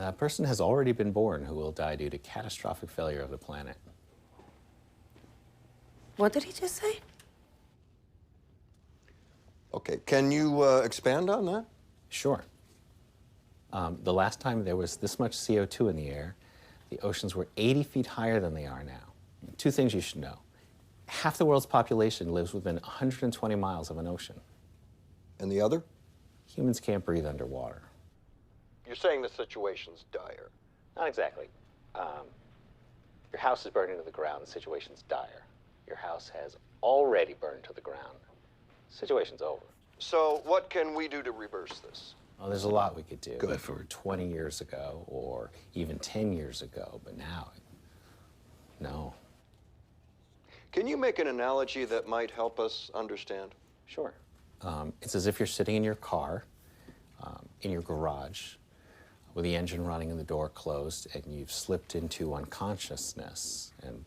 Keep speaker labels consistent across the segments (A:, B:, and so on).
A: A person has already been born who will die due to catastrophic failure of the planet.
B: What did he just say?
C: Okay, can you expand on that?
A: Sure. The last time there was this much CO2 in the air, the oceans were 80 feet higher than they are now. Two things you should know. Half the world's population lives within 120 miles of an ocean.
C: And the other?
A: Humans can't breathe underwater.
C: You're saying the situation's dire.
A: Not exactly. Your house is burning to the ground, the situation's dire. Your house has already burned to the ground. Situation's over.
C: So what can we do to reverse this?
A: Well, there's a lot we could do.
C: Good.
A: If it were 20 years ago or even 10 years ago, but now, no.
C: Can you make an analogy that might help us understand?
A: Sure. It's as if you're sitting in your car, in your garage, with the engine running and the door closed, and you've slipped into unconsciousness, and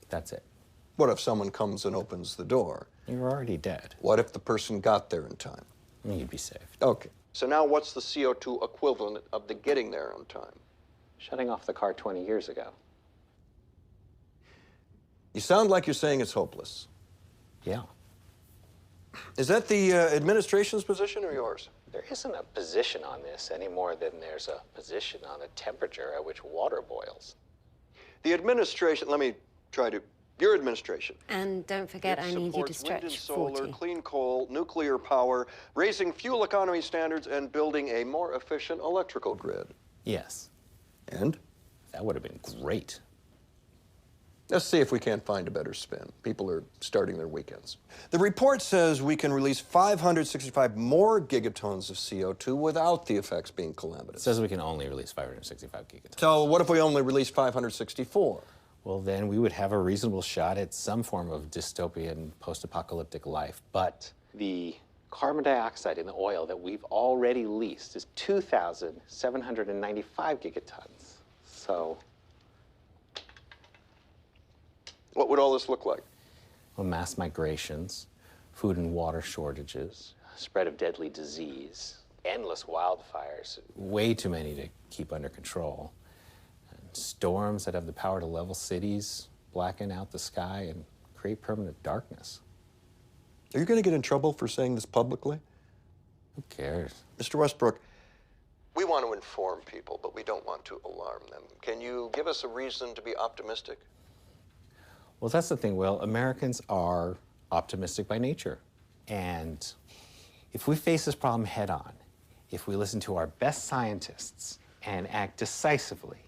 A: that's it.
C: What if someone comes and opens the door?
A: You're already dead.
C: What if the person got there in time?
A: You'd be saved.
C: Okay. So now what's the CO2 equivalent of the getting there on time?
A: Shutting off the car 20 years ago.
C: You sound like you're saying it's hopeless.
A: Yeah.
C: Is that the administration's position or yours?
A: There isn't a position on this any more than there's a position on the temperature at which water boils.
C: The administration, let me try to, your administration.
B: And don't forget, I need you to
C: supports wind and
B: stretch
C: solar,
B: 40.
C: clean coal, nuclear power, raising fuel economy standards, and building a more efficient electrical grid.
A: Yes.
C: And?
A: That would have been great.
C: Let's see if we can't find a better spin. People are starting their weekends. The report says we can release 565 more gigatons of CO2 without the effects being
A: It
C: calamitous.
A: says we can only release 565 gigatons.
C: So what if we only release 564?
A: Well, then we would have a reasonable shot at some form of dystopian post-apocalyptic life. But the carbon dioxide in the oil that we've already leased is 2,795 gigatons. So,
C: What would all this look like?
A: well, mass migrations, food and water shortages, spread of deadly disease, endless wildfires, way too many to keep under control. Storms that have the power to level cities, blacken out the sky, and create permanent darkness.
C: Are you going to get in trouble for saying this publicly?
A: Who cares?
C: Mr. Westbrook, we want to inform people, but we don't want to alarm them. Can you give us a reason to be optimistic?
A: Well, that's the thing, Will. Americans are optimistic by nature. And if we face this problem head on, if we listen to our best scientists and act decisively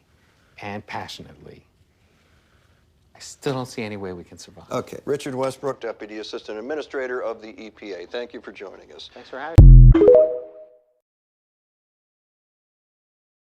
A: and passionately, I still don't see any way we can survive.
C: Okay. Richard Westbrook, Deputy Assistant Administrator of the EPA. Thank you for joining us.
A: Thanks for having me.